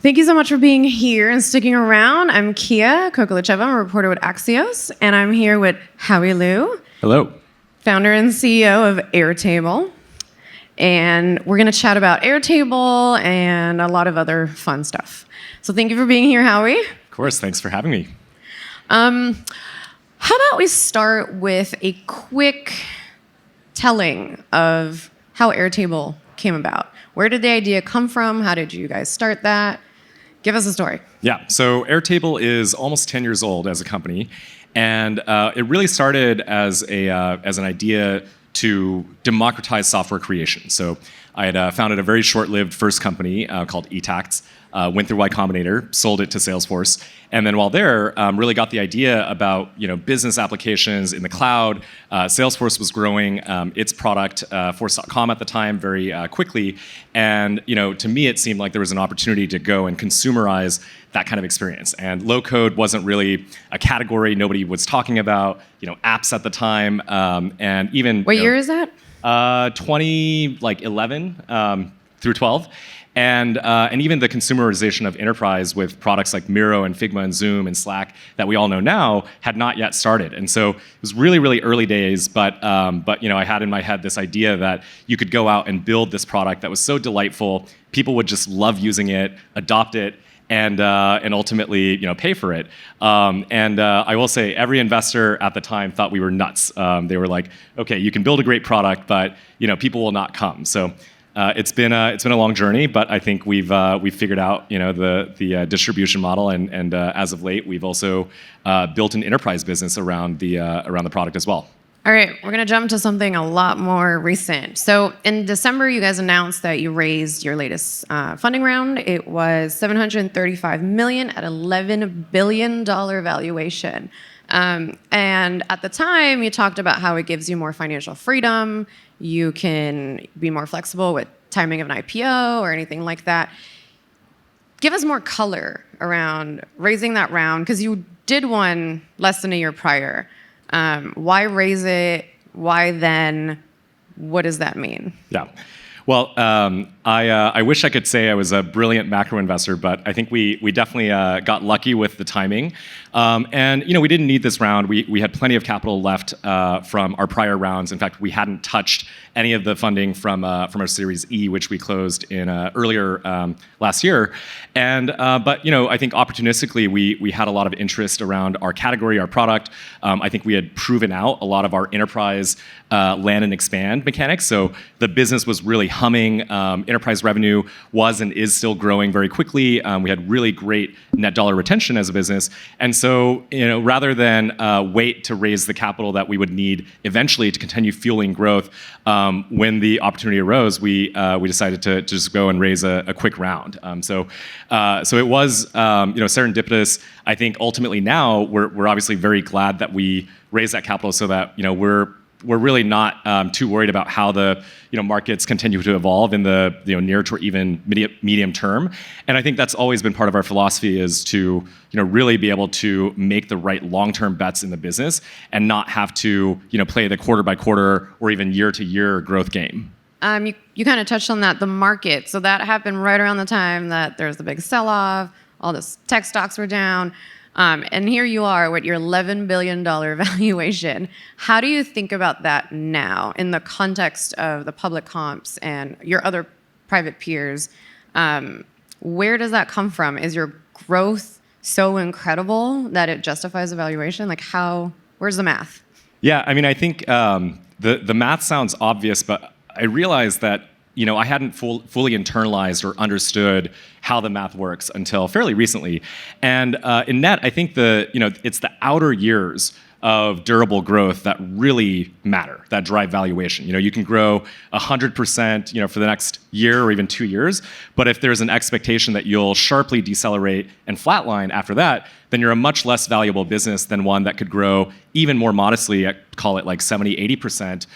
Thank you so much for being here and sticking around. I'm Kia Kokalitcheva. I'm a reporter with Axios, and I'm here with Howie Liu. Hello. Founder and CEO of Airtable. And we're going to chat about Airtable and a lot of other fun stuff. So thank you for being here, Howie. Of course, thanks for having me. How about we start with a quick telling of how Airtable came about? Where did the idea come from? How did you guys start that? Give us a story. Yeah, so Airtable is almost 10 years old as a company, and it really started as an idea to democratize software creation. So I had founded a very short-lived first company called eTax, went through Y Combinator, sold it to Salesforce, and then while there, really got the idea about business applications in the cloud. Salesforce was growing its product, Force.com at the time, very quickly, and to me it seemed like there was an opportunity to go and consumerize that kind of experience. And low code wasn't really a category nobody was talking about. Apps at the time, and even what year is that? 2011 through 12. And even the consumerization of enterprise with products like Miro and Figma and Zoom and Slack that we all know now had not yet started. And so it was really, really early days, but I had in my head this idea that you could go out and build this product that was so delightful, people would just love using it, adopt it, and ultimately pay for it. I will say every investor at the time thought we were nuts. They were like, okay, you can build a great product, but people will not come. So it's been a long journey, but I think we've figured out the distribution model, and as of late we've also built an enterprise business around the product as well. All right, we're going to jump to something a lot more recent. So in December, you guys announced that you raised your latest funding round. It was $735 million at $11 billion valuation. And at the time, you talked about how it gives you more financial freedom. You can be more flexible with timing of an IPO or anything like that. Give us more color around raising that round, because you did one less than a year prior. Why raise it? Why then? What does that mean? Yeah. Well, I wish I could say I was a brilliant macro investor, but I think we definitely got lucky with the timing. And we didn't need this round. We had plenty of capital left from our prior rounds. In fact, we hadn't touched any of the funding from our Series E, which we closed in earlier last year. And but I think opportunistically we had a lot of interest around our category, our product. I think we had proven out a lot of our enterprise land and expand mechanics. So the business was really humming. Enterprise revenue was and is still growing very quickly. We had really great net dollar retention as a business. And so, rather than wait to raise the capital that we would need eventually to continue fueling growth, when the opportunity arose, we decided to just go and raise a quick round. So it was serendipitous. I think ultimately now we're obviously very glad that we raised that capital so that we're really not too worried about how the markets continue to evolve in the near to even medium term. And I think that's always been part of our philosophy, is to really be able to make the right long-term bets in the business and not have to play the quarter by quarter or even year to year growth game. You kind of touched on that, the market. So that happened right around the time that there was the big sell-off. All the tech stocks were down. And here you are with your $11 billion valuation. How do you think about that now in the context of the public comps and your other private peers? Where does that come from? Is your growth so incredible that it justifies a valuation? Where's the math? Yeah, I think the math sounds obvious, but I realized that I hadn't fully internalized or understood how the math works until fairly recently. And in net, I think it's the outer years of durable growth that really matter, that drive valuation. You can grow 100%, for the next year or even 2 years, but if there's an expectation that you'll sharply decelerate and flatline after that, then you're a much less valuable business than one that could grow even more modestly at, call it like 70, 80%.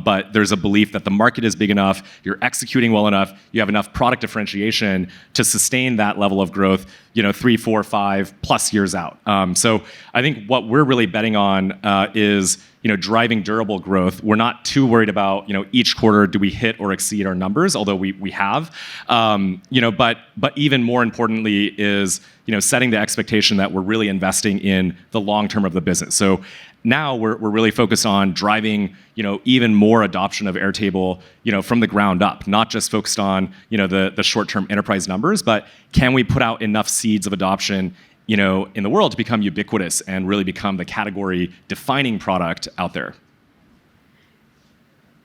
But there's a belief that the market is big enough, you're executing well enough, you have enough product differentiation to sustain that level of growth, 3, 4, 5+ years out. So I think what we're really betting on is driving durable growth. We're not too worried about, each quarter do we hit or exceed our numbers, although we have. But even more importantly is, setting the expectation that we're really investing in the long term of the business. So now we're really focused on driving, even more adoption of Airtable, from the ground up, not just focused on, the short-term enterprise numbers, but can we put out enough seeds of adoption, in the world to become ubiquitous and really become the category-defining product out there.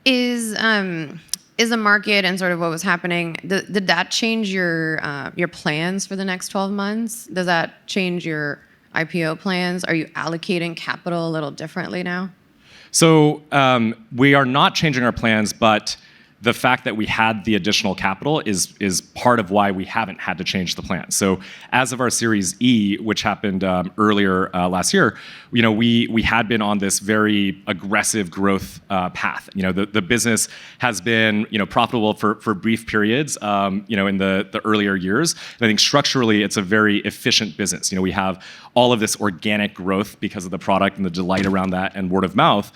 Is the market and sort of what was happening, did that change your plans for the next 12 months? Does that change your IPO plans? Are you allocating capital a little differently now? So we are not changing our plans, but the fact that we had the additional capital is part of why we haven't had to change the plan. So as of our Series E, which happened earlier last year, we had been on this very aggressive growth path. The business has been profitable for brief periods, in the earlier years. And I think structurally it's a very efficient business. We have all of this organic growth because of the product and the delight around that and word of mouth,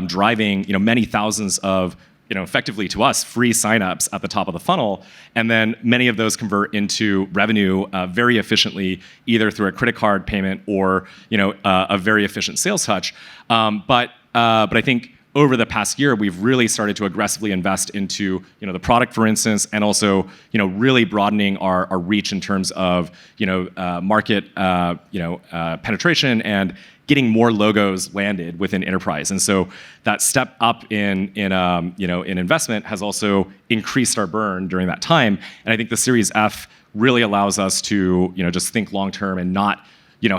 driving many thousands of effectively to us, free signups at the top of the funnel. And then many of those convert into revenue very efficiently, either through a credit card payment or a very efficient sales touch. But I think over the past year, we've really started to aggressively invest into the product, for instance, and also really broadening our reach in terms of market penetration and getting more logos landed within enterprise. And so that step up in investment has also increased our burn during that time. And I think the Series F really allows us to just think long term and not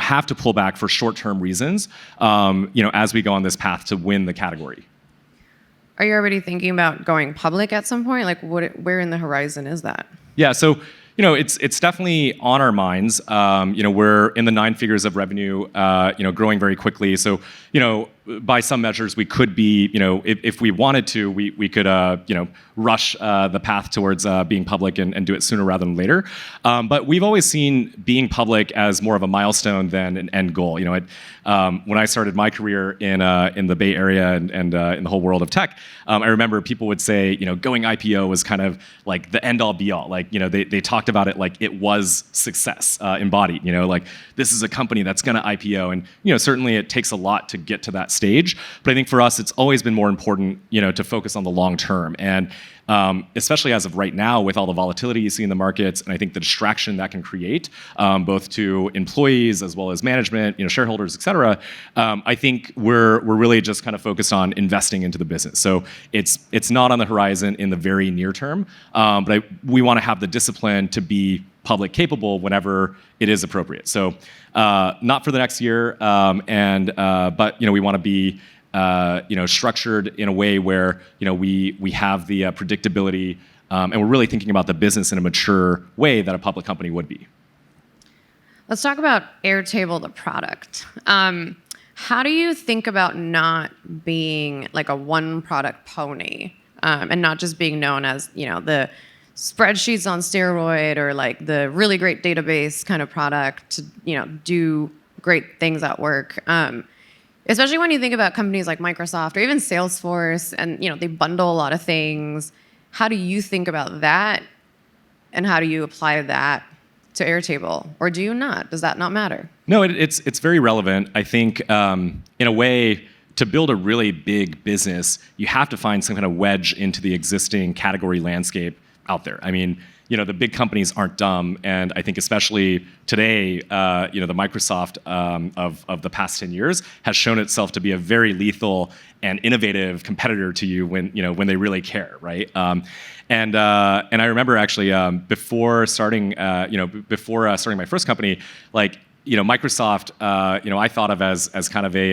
have to pull back for short-term reasons as we go on this path to win the category. Are you already thinking about going public at some point? Like, where in the horizon is that? Yeah, so it's definitely on our minds. We're in the 9 figures of revenue, growing very quickly. So by some measures, we could be, if we wanted to, we could, rush the path towards being public and do it sooner rather than later. But we've always seen being public as more of a milestone than an end goal. When I started my career in the Bay Area and in the whole world of tech, I remember people would say, going IPO was kind of like the end all be all. Like, they talked about it like it was success embodied. Like this is a company that's going to IPO, and certainly it takes a lot to get to that stage. But I think for us, it's always been more important, to focus on the long term. And especially as of right now, with all the volatility you see in the markets, and I think the distraction that can create, both to employees as well as management, shareholders, et cetera, I think we're really just kind of focused on investing into the business. So it's not on the horizon in the very near term, but we want to have the discipline to be public capable whenever it is appropriate. So not for the next year, but we want to be structured in a way where we have the predictability, and we're really thinking about the business in a mature way that a public company would be. Let's talk about Airtable the product. How do you think about not being like a one product pony, and not just being known as the spreadsheets on steroid or like the really great database kind of product to do great things at work? Especially when you think about companies like Microsoft or even Salesforce, and they bundle a lot of things. How do you think about that, and how do you apply that to Airtable, or do you not? Does that not matter? No, it's very relevant. I think in a way, to build a really big business, you have to find some kind of wedge into the existing category landscape out there. I mean, the big companies aren't dumb, and I think especially today, the Microsoft of the past 10 years has shown itself to be a very lethal and innovative competitor to you when they really care, right? And I remember actually before starting my first company, Microsoft, I thought of as kind of a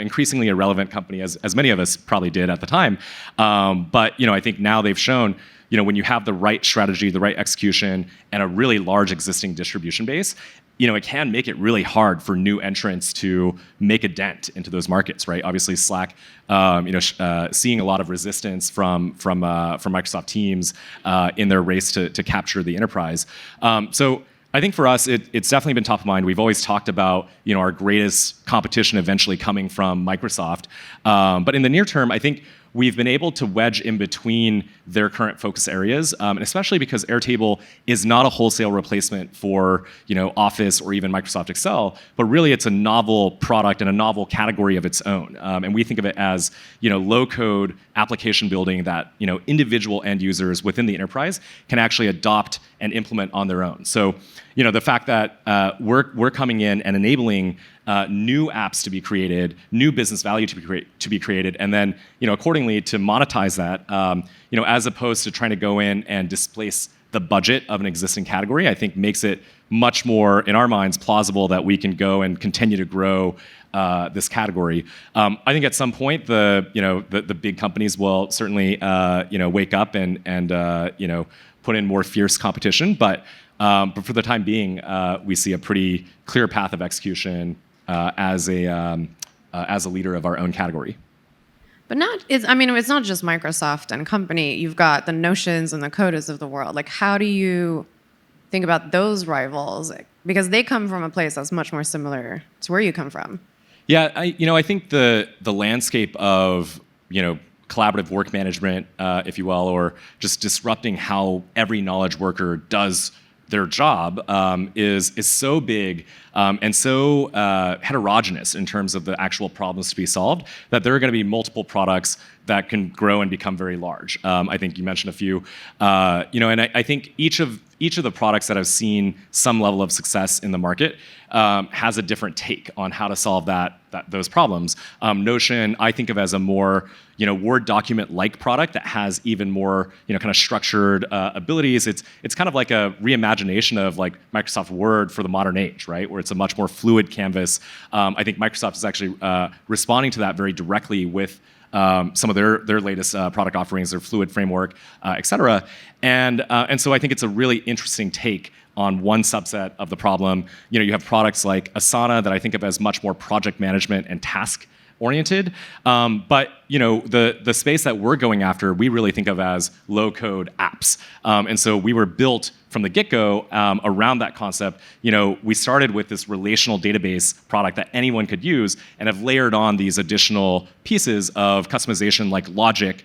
increasingly irrelevant company, as many of us probably did at the time. But I think now they've shown, when you have the right strategy, the right execution, and a really large existing distribution base, it can make it really hard for new entrants to make a dent into those markets, right? Obviously, Slack, seeing a lot of resistance from Microsoft Teams in their race to capture the enterprise. So I think for us, it's definitely been top of mind. We've always talked about our greatest competition eventually coming from Microsoft, but in the near term, I think we've been able to wedge in between their current focus areas, and especially because Airtable is not a wholesale replacement for Office or even Microsoft Excel, but really it's a novel product and a novel category of its own. And we think of it as low-code application building that individual end users within the enterprise can actually adopt and implement on their own. So the fact that we're coming in and enabling new apps to be created, new business value to be created, and then accordingly to monetize that, as opposed to trying to go in and displace the budget of an existing category, I think makes it much more, in our minds, plausible that we can go and continue to grow this category. I think at some point the big companies will certainly wake up and put in more fierce competition, but for the time being, we see a pretty clear path of execution as a leader of our own category. But it's not just Microsoft and company. You've got the Notions and the Codas of the world. Like, how do you think about those rivals? Because they come from a place that's much more similar to where you come from. Yeah, I think the landscape of collaborative work management, if you will, or just disrupting how every knowledge worker does their job is so big and so heterogeneous in terms of the actual problems to be solved that there are going to be multiple products that can grow and become very large. I think you mentioned a few, and I think each of the products that have seen some level of success in the market has a different take on how to solve those problems. Notion, I think of as a more Word document-like product that has even more kind of structured abilities. It's kind of like a reimagination of like Microsoft Word for the modern age, right? Where it's a much more fluid canvas. I think Microsoft is actually responding to that very directly with some of their latest product offerings, their fluid framework, et cetera. And so I think it's a really interesting take on one subset of the problem. You have products like Asana that I think of as much more project management and task oriented. But the space that we're going after, we really think of as low-code apps. And so we were built from the get-go around that concept. We started with this relational database product that anyone could use and have layered on these additional pieces of customization like logic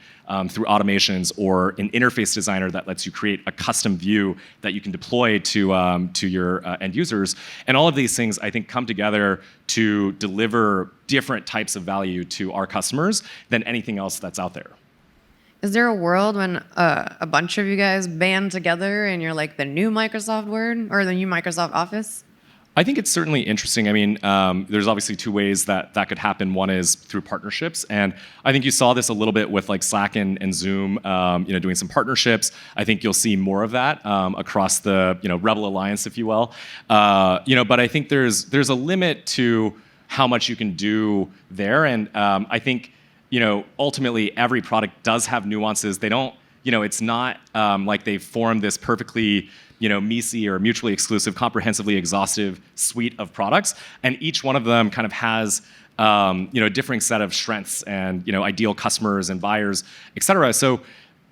through automations or an interface designer that lets you create a custom view that you can deploy to your end users. And all of these things, I think, come together to deliver different types of value to our customers than anything else that's out there. Is there a world when a bunch of you guys band together and you're like the new Microsoft Word or the new Microsoft Office? I think it's certainly interesting. I mean, there's obviously two ways that could happen. One is through partnerships, and I think you saw this a little bit with like Slack and Zoom, doing some partnerships. I think you'll see more of that across the Rebel Alliance, if you will. But I think there's a limit to how much you can do there, and I think ultimately every product does have nuances. They don't, it's not like they've formed this perfectly MECE or mutually exclusive, comprehensively exhaustive suite of products, and each one of them kind of has a differing set of strengths and ideal customers and buyers, et cetera. So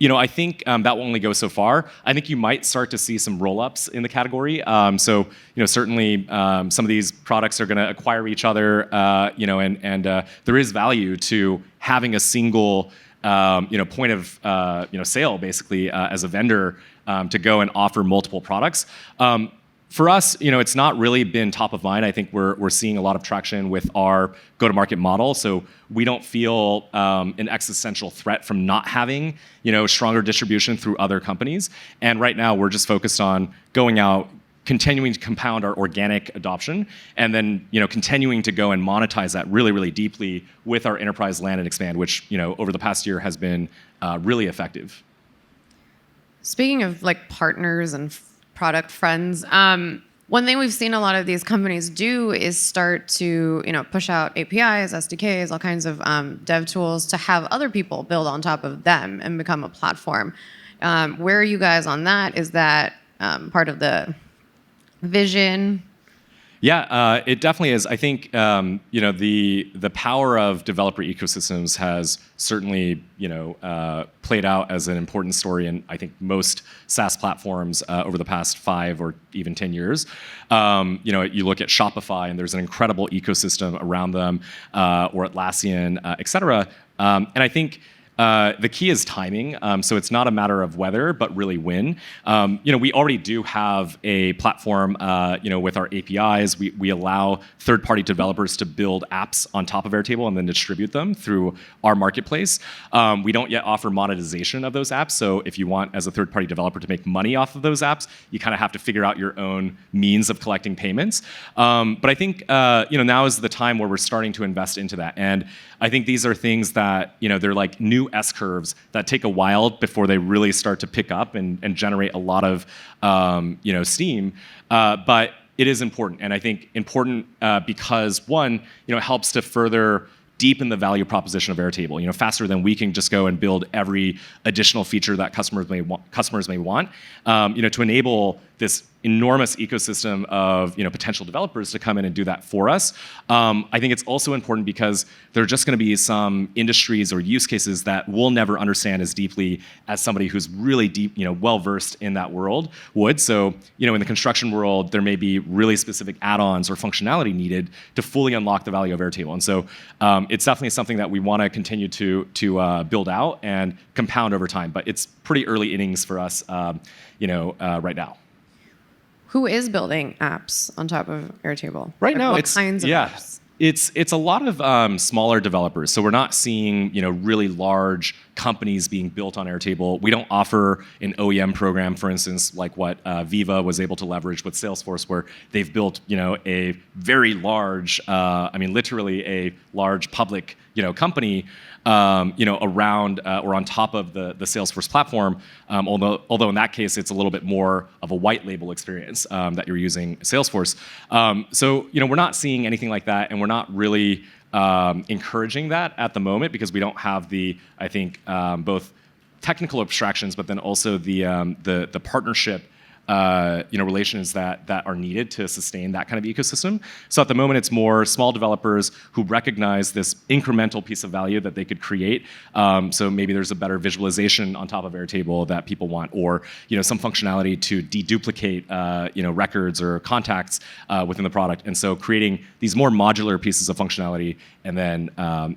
I think that will only go so far. I think you might start to see some roll-ups in the category. So certainly some of these products are going to acquire each other, and there is value to having a single point of sale, basically, as a vendor to go and offer multiple products. For us, it's not really been top of mind. I think we're seeing a lot of traction with our go-to-market model. So we don't feel an existential threat from not having stronger distribution through other companies. And right now, we're just focused on going out, continuing to compound our organic adoption, and then continuing to go and monetize that really, really deeply with our enterprise land and expand, which over the past year has been really effective. Speaking of like partners and product friends, one thing we've seen a lot of these companies do is start to push out APIs, SDKs, all kinds of dev tools to have other people build on top of them and become a platform. Where are you guys on that? Is that part of the vision? Yeah, it definitely is. I think the power of developer ecosystems has certainly played out as an important story in I think most SaaS platforms over the past 5 or even 10 years. You look at Shopify and there's an incredible ecosystem around them, or Atlassian, et cetera. And I think the key is timing. So it's not a matter of whether, but really when. We already do have a platform, with our APIs. We allow third-party developers to build apps on top of Airtable and then distribute them through our marketplace. We don't yet offer monetization of those apps. So if you want, as a third-party developer, to make money off of those apps, you kind of have to figure out your own means of collecting payments. But I think now is the time where we're starting to invest into that. And I think these are things that they're like new S-curves that take a while before they really start to pick up and generate a lot of steam. But it is important, and I think important because one, it helps to further deepen the value proposition of Airtable. Faster than we can just go and build every additional feature that customers may want. To enable this enormous ecosystem of potential developers to come in and do that for us. I think it's also important because there are just going to be some industries or use cases that we'll never understand as deeply as somebody who's really deep, well versed in that world would. So, in the construction world, there may be really specific add-ons or functionality needed to fully unlock the value of Airtable. And so, it's definitely something that we want to continue to build out and compound over time. But it's pretty early innings for us, right now. Who is building apps on top of Airtable? Right now, what kinds of apps? It's a lot of smaller developers. So we're not seeing really large companies being built on Airtable. We don't offer an OEM program, for instance, like what Viva was able to leverage with Salesforce, where they've built a very large, literally a large public company around or on top of the Salesforce platform. Although in that case, it's a little bit more of a white label experience that you're using Salesforce. So we're not seeing anything like that, and we're not really encouraging that at the moment because we don't have I think both technical abstractions, but then also the partnership relations that are needed to sustain that kind of ecosystem. So at the moment, it's more small developers who recognize this incremental piece of value that they could create. So maybe there's a better visualization on top of Airtable that people want, or some functionality to deduplicate records or contacts within the product. And so creating these more modular pieces of functionality and then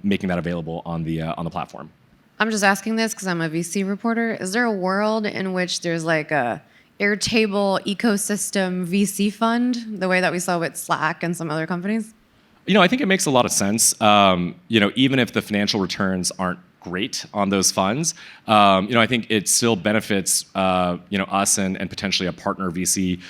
making that available on the platform. I'm just asking this because I'm a VC reporter. Is there a world in which there's like a Airtable ecosystem VC fund, the way that we saw with Slack and some other companies? I think it makes a lot of sense. Even if the financial returns aren't great on those funds, I think it still benefits us and potentially a partner VC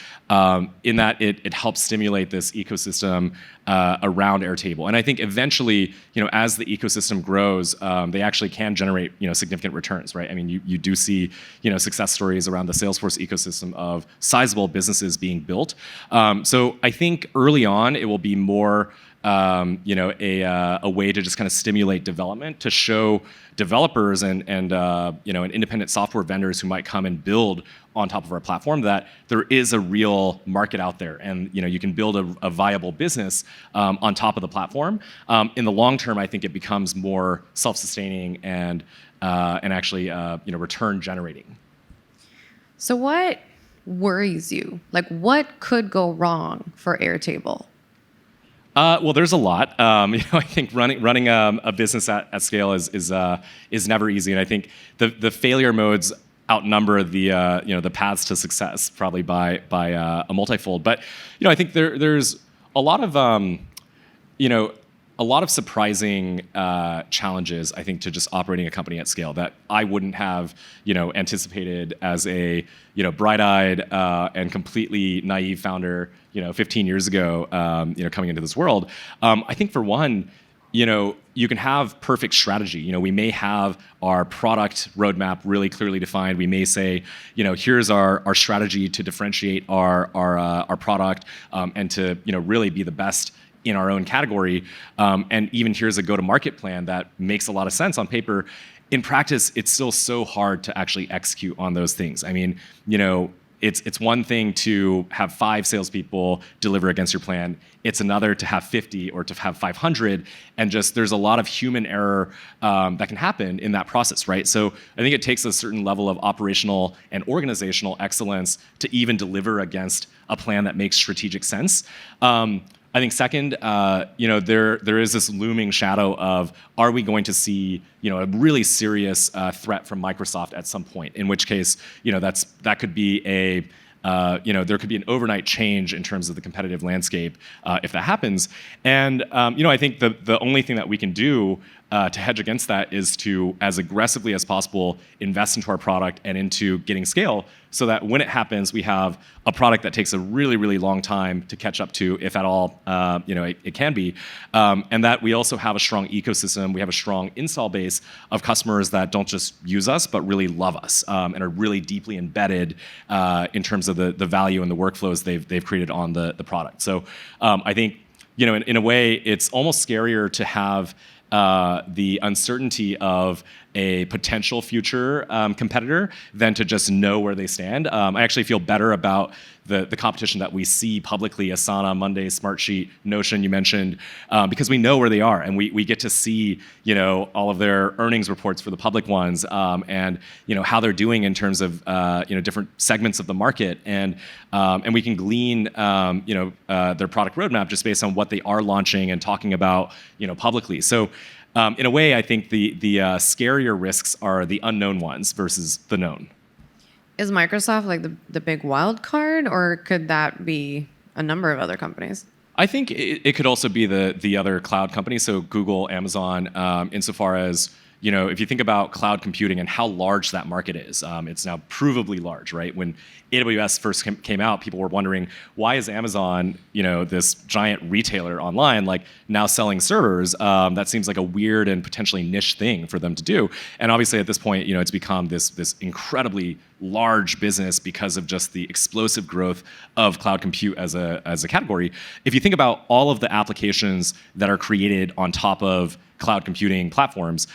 in that it helps stimulate this ecosystem around Airtable. And I think eventually, as the ecosystem grows, they actually can generate significant returns, right? I mean, you do see success stories around the Salesforce ecosystem of sizable businesses being built. So I think early on it will be more a way to just kind of stimulate development, to show developers and independent software vendors who might come and build on top of our platform that there is a real market out there, and you can build a viable business on top of the platform. In the long term, I think it becomes more self-sustaining and actually return generating. So what worries you? Like, what could go wrong for Airtable? Well, there's a lot. I think running a business at scale is never easy, and I think the failure modes outnumber the paths to success probably by a multifold. But I think there's a lot of surprising challenges, I think, to just operating a company at scale that I wouldn't have anticipated as a bright-eyed and completely naive founder 15 years ago coming into this world. I think for one, you can have perfect strategy. We may have our product roadmap really clearly defined. We may say, here's our strategy to differentiate our product and to really be the best in our own category. And even here's a go-to-market plan that makes a lot of sense on paper. In practice, it's still so hard to actually execute on those things. I mean, it's one thing to have 5 salespeople deliver against your plan. It's another to have 50 or to have 500, and just there's a lot of human error that can happen in that process, right? So I think it takes a certain level of operational and organizational excellence to even deliver against a plan that makes strategic sense. I think second, there is this looming shadow of, are we going to see a really serious threat from Microsoft at some point? In which case, that could be there could be an overnight change in terms of the competitive landscape if that happens. And I think the only thing that we can do to hedge against that is to, as aggressively as possible, invest into our product and into getting scale, so that when it happens, we have a product that takes a really, really long time to catch up to, if at all, it can be, and that we also have a strong ecosystem. We have a strong install base of customers that don't just use us, but really love us and are really deeply embedded in terms of the value and the workflows they've created on the product. So I think, in a way, it's almost scarier to have the uncertainty of a potential future competitor than to just know where they stand. I actually feel better about the competition that we see publicly, Asana, Monday, Smartsheet, Notion, you mentioned, because we know where they are, and we get to see all of their earnings reports for the public ones, and how they're doing in terms of different segments of the market, and we can glean their product roadmap just based on what they are launching and talking about publicly. So in a way, I think the scarier risks are the unknown ones versus the known. Is Microsoft like the big wild card, or could that be a number of other companies? I think it could also be the other cloud companies, so Google, Amazon, insofar as, if you think about cloud computing and how large that market is, it's now provably large, right? When AWS first came out, people were wondering, why is Amazon, this giant retailer online, like now selling servers? That seems like a weird and potentially niche thing for them to do. And obviously at this point, it's become this incredibly large business because of just the explosive growth of cloud compute as a category. If you think about all of the applications that are created on top of cloud computing platforms,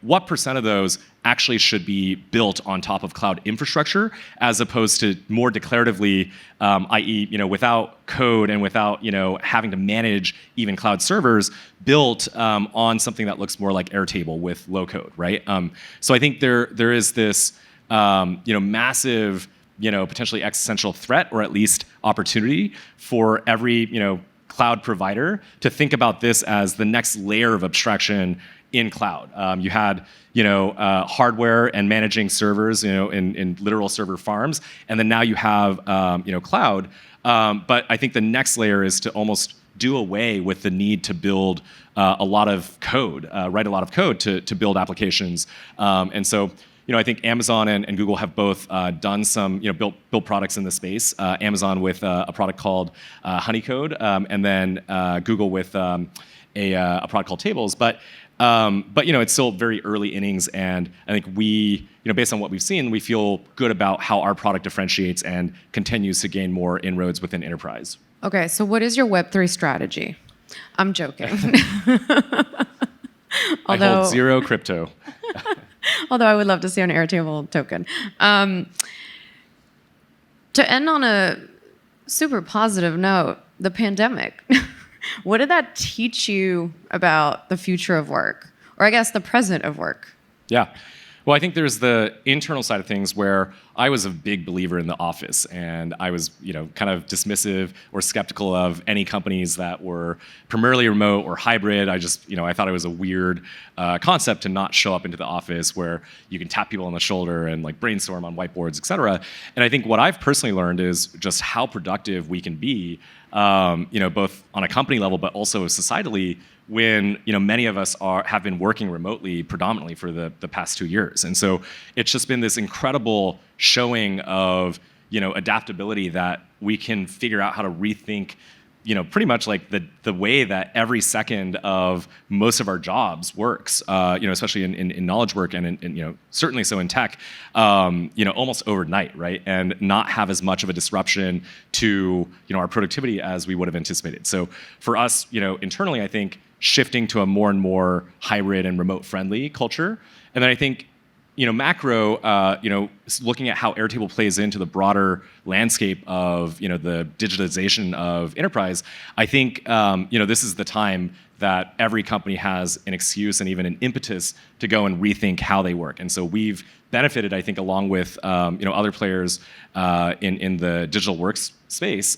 what percent of those actually should be built on top of cloud infrastructure, as opposed to more declaratively, i.e., without code and without having to manage even cloud servers, built on something that looks more like Airtable with low code, right? So I think there is this massive, potentially existential threat, or at least opportunity for every cloud provider to think about this as the next layer of abstraction in cloud. You had hardware and managing servers in literal server farms, and then now you have cloud. But I think the next layer is to almost do away with the need to build a lot of code, write a lot of code to build applications. And so I think Amazon and Google have both done some, built products in the space. Amazon with a product called Honeycode, and then Google with a product called Tables. But it's still very early innings, and I think we, based on what we've seen, we feel good about how our product differentiates and continues to gain more inroads within enterprise. Okay, so what is your Web3 strategy? I'm joking. I hold 0 crypto. Although I would love to see an Airtable token. To end on a super positive note, the pandemic. What did that teach you about the future of work? Or I guess the present of work? Yeah. Well, I think there's the internal side of things where I was a big believer in the office, and I was, kind of dismissive or skeptical of any companies that were primarily remote or hybrid. I just, I thought it was a weird concept to not show up into the office where you can tap people on the shoulder and like brainstorm on whiteboards, et cetera. And I think what I've personally learned is just how productive we can be, both on a company level, but also societally, when many of us have been working remotely predominantly for the past 2 years. And so it's just been this incredible showing of adaptability, that we can figure out how to rethink pretty much like the way that every second of most of our jobs works, especially in knowledge work and certainly so in tech, almost overnight, right? And not have as much of a disruption to our productivity as we would have anticipated. So for us, internally, I think shifting to a more and more hybrid and remote friendly culture. And then I think macro, looking at how Airtable plays into the broader landscape of, the digitalization of enterprise, I think, this is the time that every company has an excuse and even an impetus to go and rethink how they work. And so we've benefited, I think, along with, other players in the digital works space,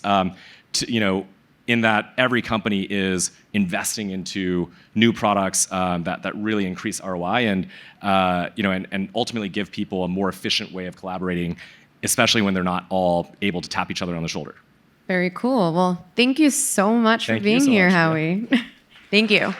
in that every company is investing into new products that really increase ROI and ultimately give people a more efficient way of collaborating, especially when they're not all able to tap each other on the shoulder. Very cool. Well, thank you so much for being here, Howie. Thank you.